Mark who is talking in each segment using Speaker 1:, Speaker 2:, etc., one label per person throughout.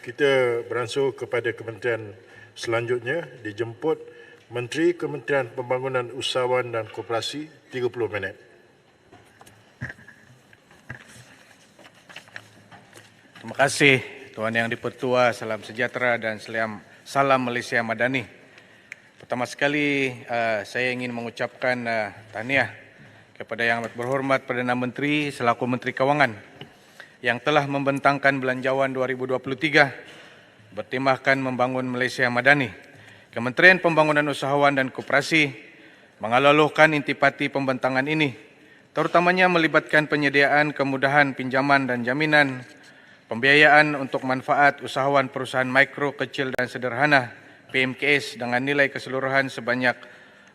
Speaker 1: kita beransur kepada kementerian selanjutnya, dijemput Menteri Kementerian Pembangunan Usahawan dan Koperasi 30 minit.
Speaker 2: Terima kasih Tuan Yang di-Pertua, salam sejahtera dan salam Malaysia Madani. Pertama sekali saya ingin mengucapkan tahniah kepada Yang Amat Berhormat Perdana Menteri selaku Menteri Kewangan yang telah membentangkan Belanjawan 2023 bertemahkan membangun Malaysia Madani. Kementerian Pembangunan Usahawan dan Koperasi mengaluluhkan intipati pembentangan ini, terutamanya melibatkan penyediaan kemudahan pinjaman dan jaminan, pembiayaan untuk manfaat usahawan perusahaan mikro, kecil dan sederhana PMKS dengan nilai keseluruhan sebanyak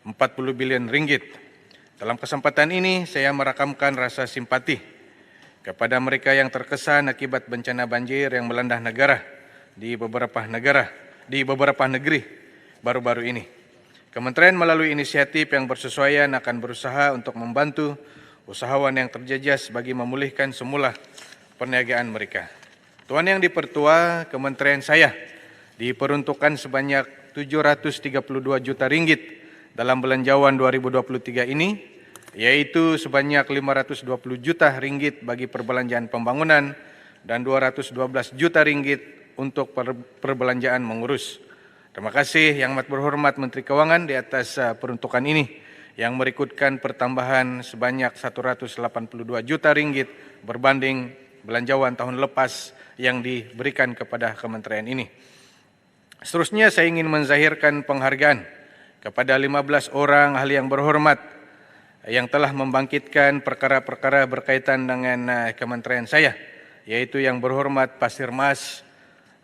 Speaker 2: 40 bilion ringgit. Dalam kesempatan ini, saya merakamkan rasa simpati kepada mereka yang terkesan akibat bencana banjir yang melanda negara di beberapa negeri baru-baru ini. Kementerian melalui inisiatif yang bersesuaian akan berusaha untuk membantu usahawan yang terjejas bagi memulihkan semula perniagaan mereka. Tuan Yang di-Pertua, kementerian saya diperuntukkan sebanyak 732 juta ringgit dalam Belanjawan 2023 ini, yaitu sebanyak 520 juta ringgit bagi perbelanjaan pembangunan dan 212 juta ringgit untuk perbelanjaan mengurus. Terima kasih Yang Amat Berhormat Menteri Kewangan di atas peruntukan ini yang berikutkan pertambahan sebanyak 182 juta ringgit berbanding Belanjawan tahun lepas yang diberikan kepada kementerian ini. Seterusnya saya ingin menzahirkan penghargaan kepada 15 orang ahli yang berhormat yang telah membangkitkan perkara-perkara berkaitan dengan kementerian saya, yaitu Yang Berhormat Pasir Mas,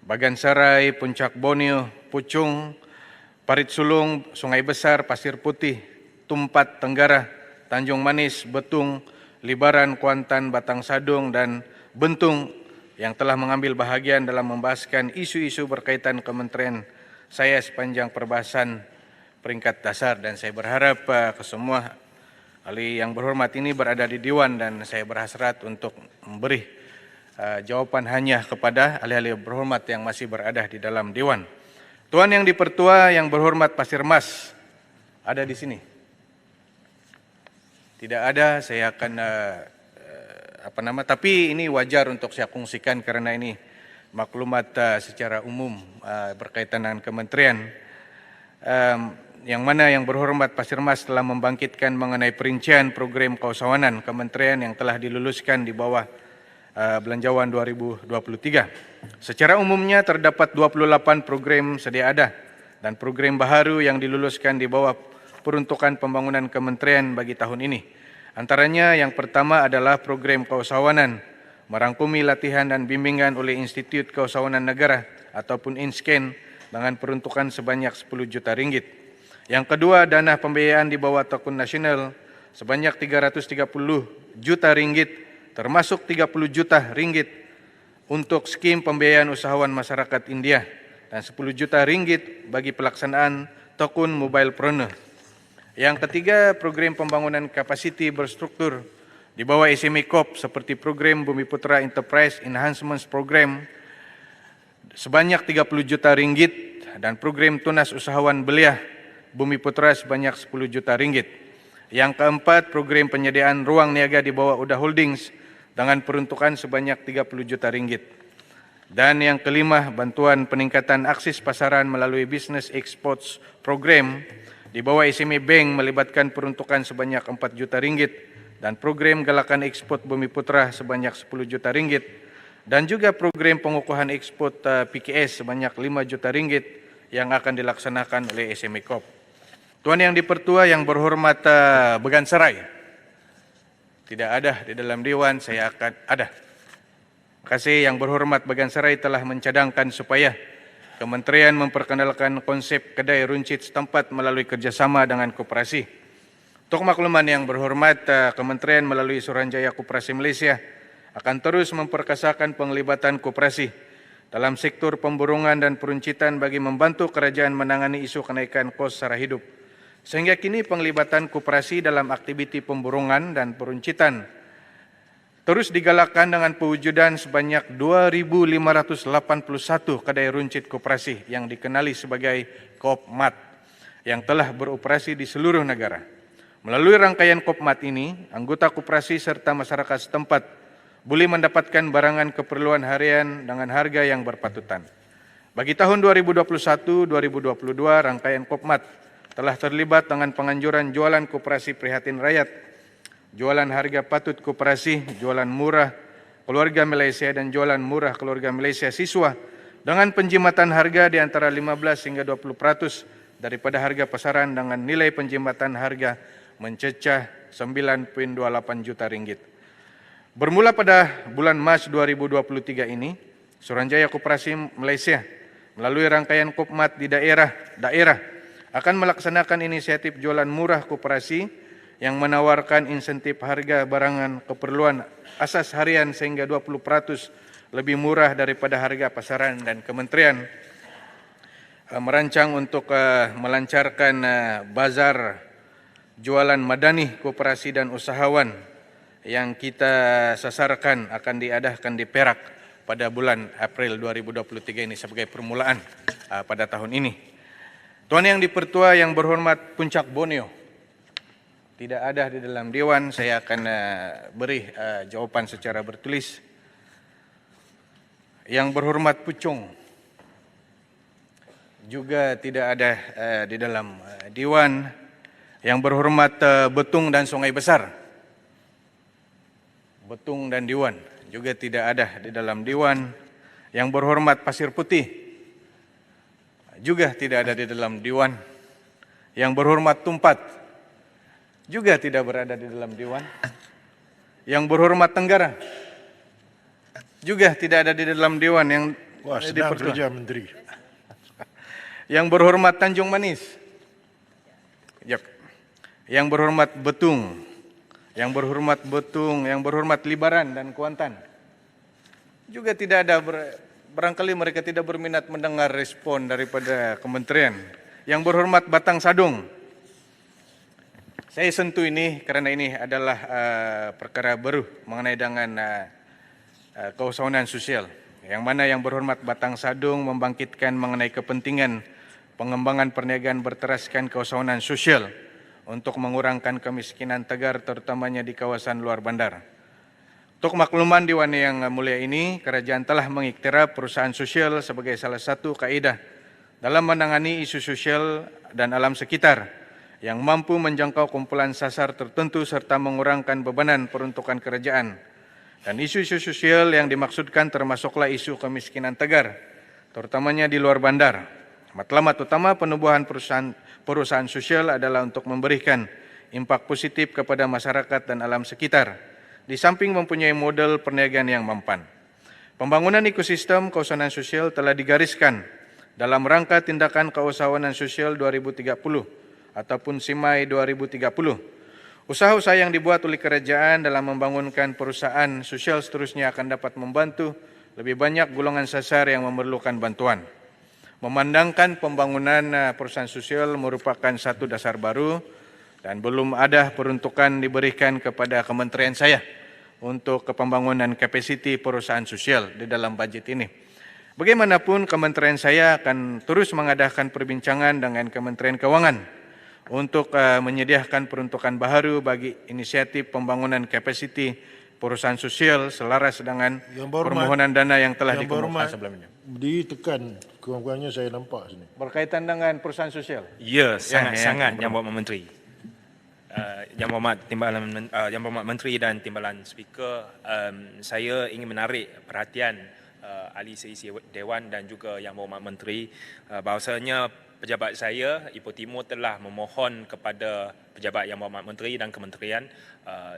Speaker 2: Bagansarai, Puncak Borneo, Puchong, Parit Sulung, Sungai Besar, Pasir Putih, Tumpat Tenggara, Tanjung Manis, Betung, Libaran, Kuantan, Batang Sadung dan Bentung yang telah mengambil bahagian dalam membahaskan isu-isu berkaitan kementerian saya sepanjang perbahasan peringkat dasar, dan saya berharap kesemua ahli yang berhormat ini berada di Dewan dan saya berhasrat untuk memberi jawapan hanya kepada ahli-ahli berhormat yang masih berada di dalam Dewan. Tuan Yang di-Pertua, Yang Berhormat Pasir Mas ada di sini? Tidak ada, saya akan tapi ini wajar untuk saya kongsikan karena ini maklumat secara umum berkaitan dengan kementerian. Yang mana Yang Berhormat Pasir Mas telah membangkitkan mengenai perincian program keusahawanan kementerian yang telah diluluskan di bawah Belanjawan 2023. Secara umumnya terdapat 28 program sedia ada dan program baharu yang diluluskan di bawah peruntukan pembangunan kementerian bagi tahun ini. Antaranya yang pertama adalah program keusahawanan merangkumi latihan dan bimbingan oleh Institut Keusahawanan Negara ataupun INSCAN dengan peruntukan sebanyak 10 juta ringgit. Yang kedua, dana pembiayaan di bawah Tekun Nasional sebanyak 330 juta ringgit, termasuk 30 juta ringgit untuk skim pembiayaan usahawan masyarakat India dan 10 juta ringgit bagi pelaksanaan Tekun Mobilepreneur. Yang ketiga, program pembangunan kapasiti berstruktur di bawah SME Corp seperti program Bumiputra Enterprise Enhancement Program sebanyak 30 juta ringgit dan program Tunas Usahawan Belia Bumiputra sebanyak 10 juta ringgit. Yang keempat, program penyediaan ruang niaga di bawah Uda Holdings dengan peruntukan sebanyak 30 juta ringgit. Dan yang kelima, bantuan peningkatan akses pasaran melalui Business Exports Program di bawah SME Bank melibatkan peruntukan sebanyak 4 juta ringgit dan program galakan ekspor Bumiputra sebanyak 10 juta ringgit dan juga program pengukuhan ekspor PKS sebanyak 5 juta ringgit yang akan dilaksanakan oleh SME Corp. Tuan Yang di-Pertua, Yang Berhormat Bagansarai tidak ada di dalam Dewan, saya akan ada. Terima kasih Yang Berhormat Bagansarai telah mencadangkan supaya Kementerian memperkenalkan konsep kedai runcit setempat melalui kerjasama dengan koperasi. Untuk makluman Yang Berhormat, Kementerian melalui Suruhanjaya Koperasi Malaysia akan terus memperkasakan penglibatan koperasi dalam sektor pemburungan dan peruncitan bagi membantu kerajaan menangani isu kenaikan kos sara hidup. Sehingga kini penglibatan koperasi dalam aktiviti pemburungan dan peruncitan terus digalakkan dengan pewujudan sebanyak 2.581 kedai runcit koperasi yang dikenali sebagai Kopmat yang telah beroperasi di seluruh negara. Melalui rangkaian Kopmat ini, anggota koperasi serta masyarakat setempat boleh mendapatkan barangan keperluan harian dengan harga yang berpatutan. Bagi tahun 2021-2022, rangkaian Kopmat telah terlibat dengan penganjuran jualan koperasi prihatin rakyat, jualan harga patut koperasi, jualan murah keluarga Malaysia dan jualan murah keluarga Malaysia siswa dengan penjimatan harga di antara 15 hingga 20% daripada harga pasaran dengan nilai penjimatan harga mencecah 9.28 juta ringgit. Bermula pada bulan Mac 2023 ini, Suruhanjaya Koperasi Malaysia melalui rangkaian Kopmat di daerah akan melaksanakan inisiatif jualan murah koperasi yang menawarkan insentif harga barangan keperluan asas harian sehingga 20% lebih murah daripada harga pasaran, dan kementerian merancang untuk melancarkan bazar jualan madani koperasi dan usahawan yang kita sasarkan akan diadakan di Perak pada bulan April 2023 ini sebagai permulaan pada tahun ini. Tuan Yang Dipertua yang berhormat Puncak Borneo tidak ada di dalam Dewan, saya akan beri jawapan secara bertulis. Yang berhormat Puchong juga tidak ada di dalam Dewan. Yang berhormat Betung dan Sungai Besar, Betung dan Dewan juga tidak ada di dalam Dewan. Yang berhormat Pasir Putih juga tidak ada di dalam Dewan. Yang berhormat Tumpat juga tidak berada di dalam Dewan. Yang berhormat Tenggara juga tidak ada di dalam Dewan. Yang
Speaker 1: sedang kerja Menteri.
Speaker 2: Yang berhormat Tanjung Manis, yang berhormat Betung, yang berhormat Betung, yang berhormat Libaran dan Kuantan juga tidak ada. Barangkali mereka tidak berminat mendengar respon daripada kementerian. Yang berhormat Batang Sadung, saya sentuh ini kerana ini adalah perkara baru mengenai dengan keusahawanan sosial, yang mana yang berhormat Batang Sadung membangkitkan mengenai kepentingan pengembangan perniagaan berteraskan keusahawanan sosial untuk mengurangkan kemiskinan tegar terutamanya di kawasan luar bandar. Untuk makluman Dewan yang mulia ini, kerajaan telah mengiktiraf perusahaan sosial sebagai salah satu kaedah dalam menangani isu sosial dan alam sekitar yang mampu menjangkau kumpulan sasar tertentu serta mengurangkan bebanan peruntukan kerajaan. Dan isu-isu sosial yang dimaksudkan termasuklah isu kemiskinan tegar, terutamanya di luar bandar. Matlamat utama penubuhan perusahaan sosial adalah untuk memberikan impak positif kepada masyarakat dan alam sekitar, di samping mempunyai model perniagaan yang mempan. Pembangunan ekosistem keusahawanan sosial telah digariskan dalam rangka tindakan keusahawanan sosial 2030 ataupun SIMAI 2030. Usaha-usaha yang dibuat oleh kerajaan dalam membangunkan perusahaan sosial seterusnya akan dapat membantu lebih banyak golongan sasar yang memerlukan bantuan. Memandangkan pembangunan perusahaan sosial merupakan satu dasar baru dan belum ada peruntukan diberikan kepada kementerian saya untuk pembangunan kapasiti perusahaan sosial di dalam bajet ini. Bagaimanapun, kementerian saya akan terus mengadakan perbincangan dengan Kementerian Keuangan untuk menyediakan peruntukan baharu bagi inisiatif pembangunan kapasiti perusahaan sosial selaras dengan permohonan dana yang telah dikemukakan sebelumnya.
Speaker 1: Ditekan kurang-kurangnya saya nampak sini.
Speaker 2: Berkaitan dengan perusahaan sosial?
Speaker 3: Ya, sangat-sangat Yang Berhormat Menteri. Yang Berhormat Menteri dan Timbalan Speaker, saya ingin menarik perhatian ahli seisi Dewan dan juga Yang Berhormat Menteri bahawasanya pejabat saya, Ipoh Timur, telah memohon kepada pejabat Yang Berhormat Menteri dan Kementerian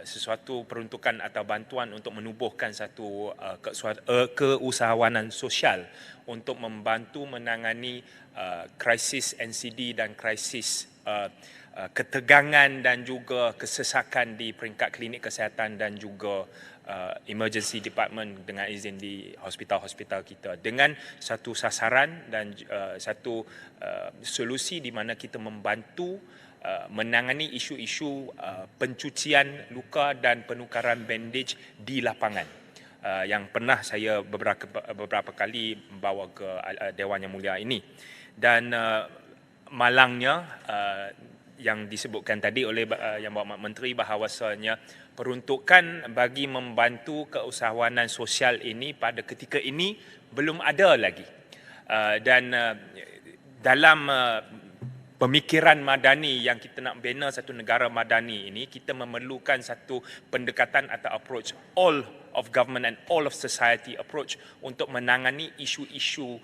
Speaker 3: sesuatu peruntukan atau bantuan untuk menubuhkan satu keusahawanan sosial untuk membantu menangani krisis NCD dan krisis ketegangan dan juga kesesakan di peringkat klinik kesihatan dan juga emergency department dengan izin di hospital-hospital kita, dengan satu sasaran dan satu solusi di mana kita membantu menangani isu-isu pencucian luka dan penukaran bandage di lapangan. Yang pernah saya beberapa kali membawa ke Dewan Yang Mulia ini. Dan malangnya yang disebutkan tadi oleh Yang Berhormat Menteri bahawasanya peruntukan bagi membantu keusahawanan sosial ini pada ketika ini belum ada lagi. Dan dalam pemikiran madani yang kita nak bina satu negara madani ini, kita memerlukan satu pendekatan atau approach all of government and all of society approach untuk menangani isu-isu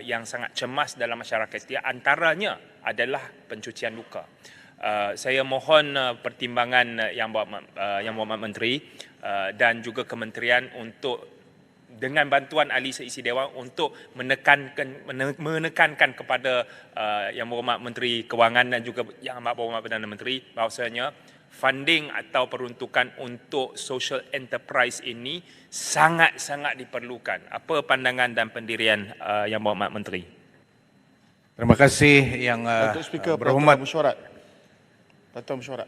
Speaker 3: yang sangat cemas dalam masyarakat kita. Antaranya adalah pencucian luka. Saya mohon pertimbangan Yang Berhormat Menteri dan juga kementerian untuk dengan bantuan ahli seisi Dewan untuk menekankan kepada Yang Berhormat Menteri Kewangan dan juga Yang Berhormat Perdana Menteri bahawasanya funding atau peruntukan untuk social enterprise ini sangat-sangat diperlukan. Apa pandangan dan pendirian Yang Berhormat Menteri?
Speaker 2: Terima kasih Yang
Speaker 4: Datuk Speaker,
Speaker 2: berhormat.
Speaker 4: Peraturan mesyuarat.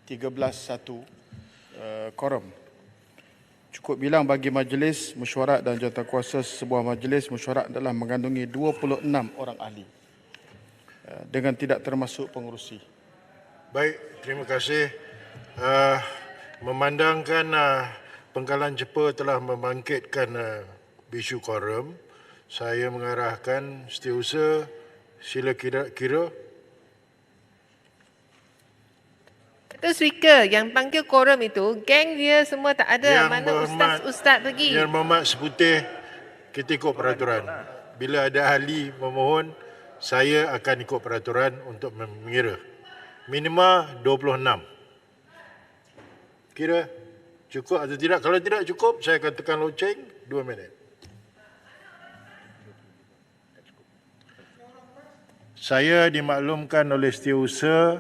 Speaker 4: 13.1 quorum. Cukup bilang bagi majlis mesyuarat dan jawatankuasa sebuah majlis mesyuarat adalah mengandungi 26 orang ahli dengan tidak termasuk pengerusi.
Speaker 1: Baik, terima kasih. Memandangkan Pengkalan Jepa telah membangkitkan isu quorum, saya mengarahkan setiausaha sila kira.
Speaker 5: Datuk Speaker, yang panggil quorum itu, geng dia semua tak ada. Mana ustaz-ustaz pergi?
Speaker 1: Yang Berhormat Seputih, kita ikut peraturan. Bila ada ahli memohon, saya akan ikut peraturan untuk mengira. Minima 26. Kira cukup atau tidak? Kalau tidak cukup, saya akan tekan loceng 2 minit. Saya dimaklumkan oleh setiausaha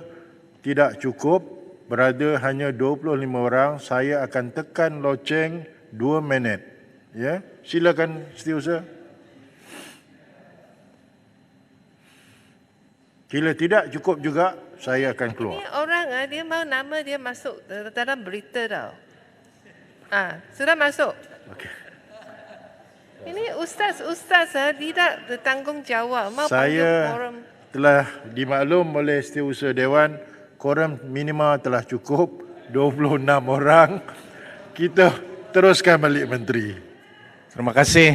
Speaker 1: tidak cukup, berada hanya 25 orang, saya akan tekan loceng 2 minit. Ya, silakan setiausaha. Bila tidak cukup juga, saya akan keluar.
Speaker 5: Ini orang dia mau nama dia masuk dalam berita tau. Sudah masuk.
Speaker 1: Okey.
Speaker 5: Ini ustaz-ustaz tidak bertanggungjawab. Mau panggil
Speaker 1: Saya
Speaker 5: quorum.
Speaker 1: telah dimaklum oleh setiausaha Dewan, quorum minima telah cukup, 26 orang. Kita teruskan balik Menteri.
Speaker 2: Terima kasih.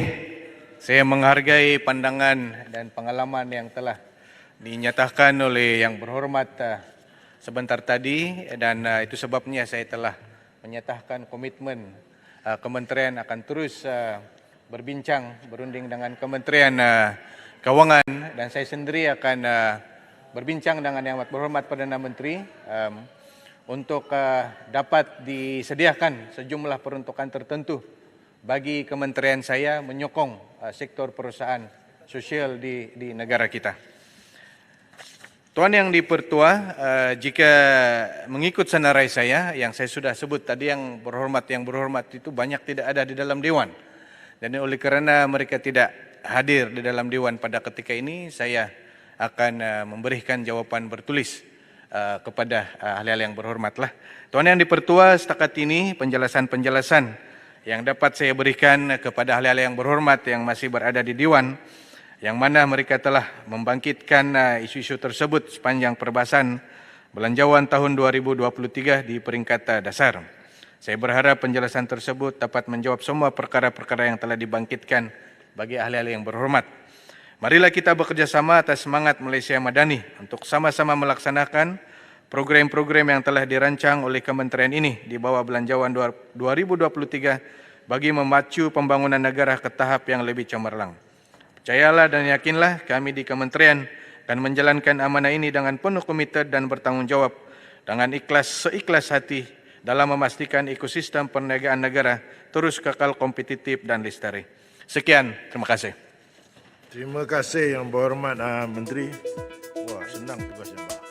Speaker 2: Saya menghargai pandangan dan pengalaman yang telah dinyatakan oleh Yang Berhormat sebentar tadi, dan itu sebabnya saya telah menyatakan komitmen kementerian akan terus berunding dengan Kementerian Kewangan, dan saya sendiri akan berbincang dengan Yang Berhormat Perdana Menteri untuk dapat disediakan sejumlah peruntukan tertentu bagi kementerian saya menyokong sektor perusahaan sosial di negara kita. Tuan Yang Dipertua, jika mengikut senarai saya yang saya sudah sebut tadi, Yang Berhormat itu banyak tidak ada di dalam Dewan. Dan oleh kerana mereka tidak hadir di dalam Dewan pada ketika ini, saya akan memberikan jawapan bertulis kepada ahli-ahli yang berhormatlah. Tuan Yang Dipertua, setakat ini penjelasan-penjelasan yang dapat saya berikan kepada ahli-ahli yang berhormat yang masih berada di Dewan, yang mana mereka telah membangkitkan isu-isu tersebut sepanjang perbahasan belanjawan tahun 2023 di peringkat dasar. Saya berharap penjelasan tersebut dapat menjawab semua perkara-perkara yang telah dibangkitkan bagi ahli-ahli yang berhormat. Marilah kita bekerjasama atas semangat Malaysia Madani untuk sama-sama melaksanakan program-program yang telah dirancang oleh kementerian ini di bawah belanjawan 2023 bagi memacu pembangunan negara ke tahap yang lebih cemerlang. Percayalah dan yakinlah kami di kementerian akan menjalankan amanah ini dengan penuh komited dan bertanggungjawab dengan seikhlas hati dalam memastikan ekosistem perniagaan negara terus kekal kompetitif dan lestari. Sekian, terima kasih.
Speaker 1: Terima kasih Yang Berhormat Menteri. Wah, senang tugasnya, Pak.